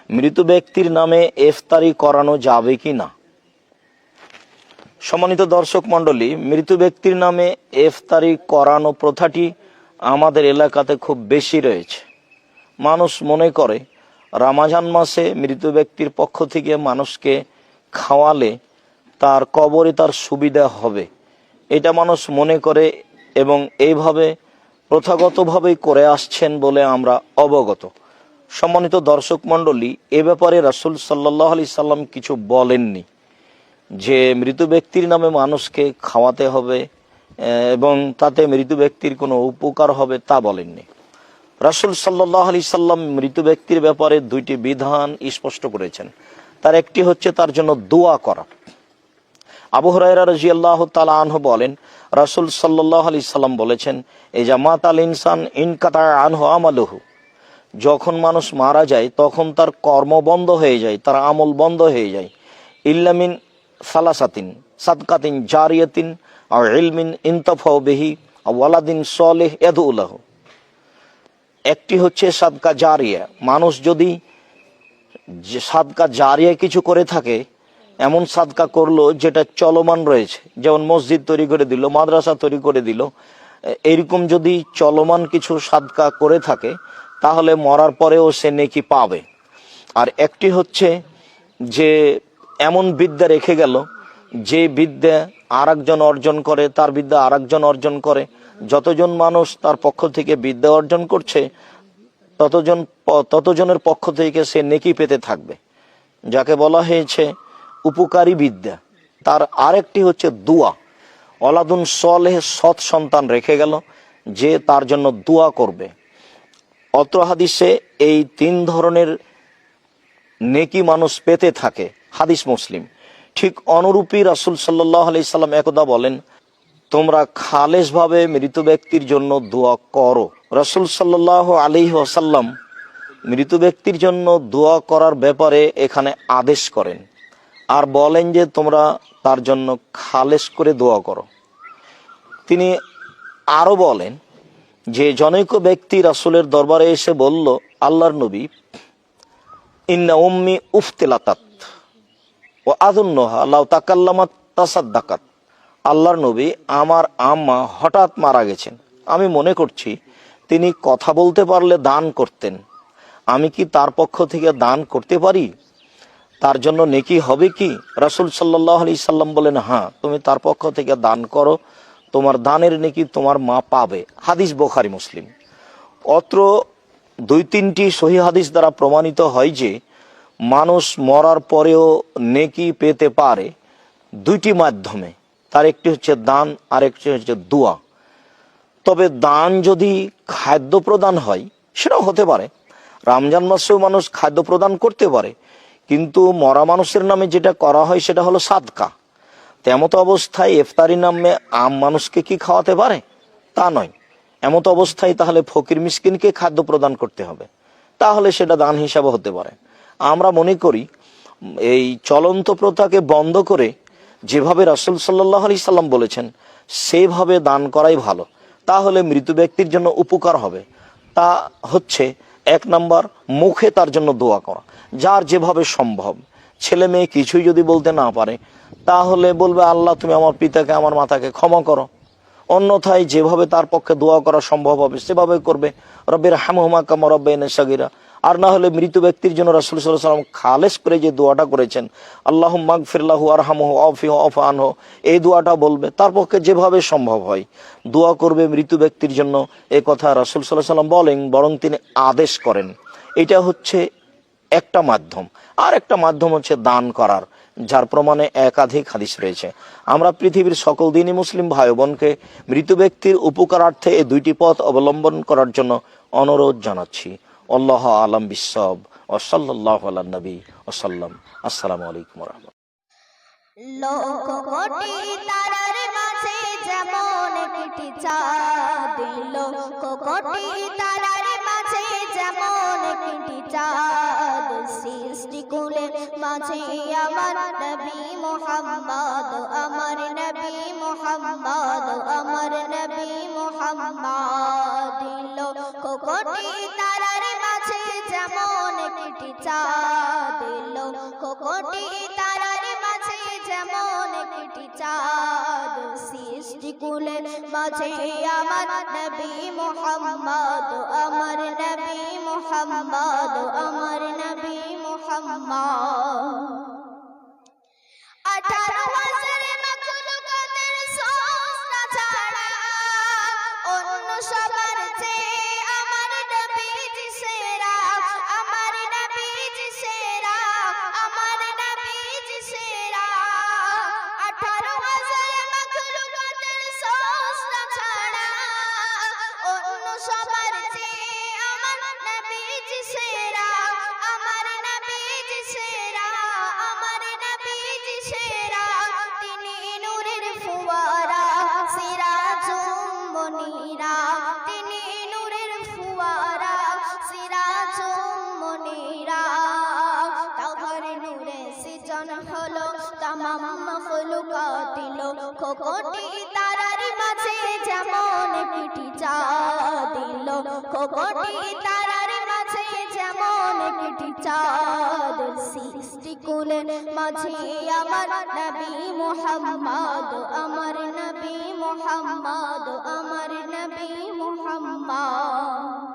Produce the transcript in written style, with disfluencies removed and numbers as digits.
মৃত ব্যক্তির নামে ইফতারি করানো যাবে কি না? সম্মানিত দর্শক মণ্ডলী, মৃত ব্যক্তির নামে ইফতারি করানো প্রথাটি আমাদের এলাকাতে খুব বেশি রয়েছে। মানুষ মনে করে রমজান মাসে মৃত ব্যক্তির পক্ষ থেকে মানুষকে খাওয়ালে তার কবরে তার সুবিধা হবে, এটা মানুষ মনে করে এবং এইভাবে প্রথাগতভাবেই করে আসছেন বলে আমরা অবগত। সম্মানিত দর্শক মণ্ডলী, এ ব্যাপারে রাসূল সাল্লাল্লাহু আলাইহি সাল্লাম কিছু বলেননি যে মৃত ব্যক্তির নামে মানুষকে খাওয়াতে হবে এবং তাতে মৃত ব্যক্তির কোনো উপকার হবে, তা বলেননি। রাসূল সাল্লাল্লাহু আলাইহি সাল্লাম মৃত ব্যক্তির ব্যাপারে দুইটি বিধান স্পষ্ট করেছেন। তার একটি হচ্ছে তার জন্য দোয়া করা। আবু হুরায়রা রাদিয়াল্লাহু তাআলা আনহু বলেন, রাসূল সাল্লাল্লাহু আলাইহি সাল্লাম বলেছেন, ইজা মাতাল ইনসান ইনকাতা আনহু আমালুহু, যখন মানুষ মারা যায় তখন তার কর্ম বন্ধ হয়ে যায়, তার আমল বন্ধ হয়ে যায়। ইল্লা মিন সালাসাতিন সাদকাতিন জারিয়াতিন আও ইলমিন ইনতাফাউ বিহি আও ওয়ালাদিন সালিহ ইয়াদউ লাহু। একটি হচ্ছে সাদকা জারিয়া, মানুষ যদি সাদকা জারিয়া কিছু করে থাকে, এমন সাদকা করলো যেটা চলমান রয়েছে, যেমন মসজিদ তৈরি করে দিল, মাদ্রাসা তৈরি করে দিল, এরকম যদি চলমান কিছু সাদকা করে থাকে তাহলে মরার পরেও সে নেকি পাবে। আর একটি হচ্ছে যে এমন বিদ্যা রেখে গেল যে বিদ্যা আরেকজন অর্জন করে, তার বিদ্যা আরেকজন অর্জন করে, যতজন মানুষ তার পক্ষ থেকে বিদ্যা অর্জন করছে ততজনের পক্ষ থেকে সে নেকি পেতে থাকবে, যাকে বলা হয়েছে উপকারী বিদ্যা। তার আরেকটি হচ্ছে দোয়া, ওয়ালাদুন সালেহ, সৎ সন্তান রেখে গেল যে তার জন্য দোয়া করবে। অত্র হাদিসে এই তিন ধরনের নেকি মানুষ পেতে থাকে, হাদিস মুসলিম। ঠিক অনুরূপী রাসূল সাল্লাল্লাহু আলাইহি সাল্লাম একদা বলেন, তোমরা খালেসভাবে মৃত ব্যক্তির জন্য দোয়া করো। রাসূল সাল্লাল্লাহু আলাইহি ওয়াসাল্লাম মৃত ব্যক্তির জন্য দোয়া করার ব্যাপারে এখানে আদেশ করেন আর বলেন যে তোমরা তার জন্য খালেস করে দোয়া করো। তিনি আরো বলেন যে জনৈক ব্যক্তি রাসূলের দরবারে এসে বলল, আল্লাহর নবী, ইন্না উম্মি উফতিলাতাত ওয়া আযুন্নুহা লাউ তাকাল্লামাত তাসাদ্দাকাত। আল্লাহর নবী, আমার আম্মা হঠাৎ মারা গেছেন, আমি মনে করছি তিনি কথা বলতে পারলে দান করতেন, আমি কি তার পক্ষ থেকে দান করতে পারি? তার জন্য নেকি হবে কি? রাসূল সাল্লাল্লাহু আলাইহি সাল্লাম বলেন, হ্যাঁ, তুমি তার পক্ষ থেকে দান করো, তোমার দানের নেকি তোমার মা পাবে। হাদিস বুখারী মুসলিম। অত্র দুই তিনটি সহিহ হাদিস দ্বারা প্রমাণিত হয় যে মানুষ মরার পরেও নেকি পেতে পারে দুইটি মাধ্যমে। তার একটি হচ্ছে দান, আর একটি হচ্ছে দোয়া। তবে দান যদি খাদ্য প্রদান হয় সেটাও হতে পারে, রমজান মাসেও মানুষ খাদ্য প্রদান করতে পারে, কিন্তু মরা মানুষের নামে যেটা করা হয় সেটা হলো সাদকা। তেমত অবস্থায় ইফতারি নামে আম মানুষকে কি খাওয়াতে পারে? তা নয়। এমত অবস্থায় তাহলে ফকির মিসকিনকে খাদ্য প্রদান করতে হবে, তাহলে সেটা দান হিসাবে হতে পারে। আমরা মনে করি এই চলন্ত প্রথাকে বন্ধ করে যেভাবে রাসূল সাল্লাল্লাহু আলাইহি সাল্লাম বলেছেন সেভাবে দান করাই ভালো, তাহলে মৃত ব্যক্তির জন্য উপকার হবে। তা হচ্ছে এক নাম্বার, মুখে তার জন্য দোয়া করা, যার যেভাবে সম্ভব। ছেলে মেয়ে কিছুই যদি বলতে না পারে তাহলে বলবে, আল্লাহ তুমি আমার পিতাকে আমার মাতাকে ক্ষমা করো। অন্যথায় যেভাবে তার পক্ষে দোয়া করা সম্ভব হবে সেভাবে করবে, রব্বির হামহুমা কামা রাব্বায়ানি সাগীরা। আর না হলে মৃত ব্যক্তির জন্য রাসূল সাল্লাল্লাহু আলাইহি ওয়াসাল্লাম খালেস করে যে দোয়াটা করেছেন, আল্লাহুম্মা গফির লাহু ওয়ারহামহু ওয়াফিহু ওয়াফু আনহু, এই দোয়াটা বলবে। তার পক্ষে যেভাবে সম্ভব হয় দোয়া করবে মৃত ব্যক্তির জন্য, এ কথা রাসূল সাল্লাল্লাহু আলাইহি ওয়াসাল্লাম বলেন, বরং তিনি আদেশ করেন। এটা হচ্ছে একটা মাধ্যম। আর একটা মাধ্যম হচ্ছে দান করার, যার প্রমাণে একাধিক হাদিস রয়েছে। আমরা পৃথিবীর সকল দিনই মুসলিম ভাই বোনকে মৃত ব্যক্তির উপকারার্থে এই দুইটি পথ অবলম্বন করার জন্য অনুরোধ জানাচ্ছি। আল্লাহু আ'লাম বিস-সাওয়াব ওয়া সাল্লাল্লাহু আলা নবী ওয়া সাল্লাম। আসসালামু আলাইকুম ওয়া রাহমাতুল্লাহ। লক্ষ কোটি তারার মাঝে যেমন একটি চাঁদ, লক্ষ কোটি তারার মাঝে যেমন একটি চাঁদ, সৃষ্টি কুলের মাঝে আমার নবী মুহাম্মদ, আমার নবী মুহাম্মদ, আমার নবী মুহাম্মদ। লক্ষ কোটি তারার মাঝে যেমন একটি চাঁদ লক্ষ কোটি তারার মাঝে যেমন একটি চাঁদ সৃষ্টি কুলের মাঝে আমার নবী মুহাম্মদ আমার নবী মুহাম্মদ আমার নবী মুহাম্মদ 18,000 মাখলুকাতের সস্তা ছাড়া অন্য সবার চেয়ে আমার নবীজি সেরা আমার নবীজি সেরা আমার নবীজি সেরা 18,000 মাখলুকাতের সস্তা ছাড়া অন্য সবার চেয়ে আমার নবীজি সেরা আমার নবীজি সেরা আমার নবীজি সেরা তিনি নূরের ফুয়ারা সিরাজুম মুনীরা তিনি নূরের ফুয়ারা সিরাজুম মুনীরা তাহার নূরে সৃজন হলো তামাম মাখলুকাত লক্ষ কোটি তারার মাঝে যেমন একটি চাঁদ লক্ষ কোটি তারার মাঝে যেমন একটি চাঁদ সৃষ্টি কুলের মাঝে আমার নবী মুহাম্মদ আমার নবী মুহাম্মদ আমার নবী মুহাম্মদ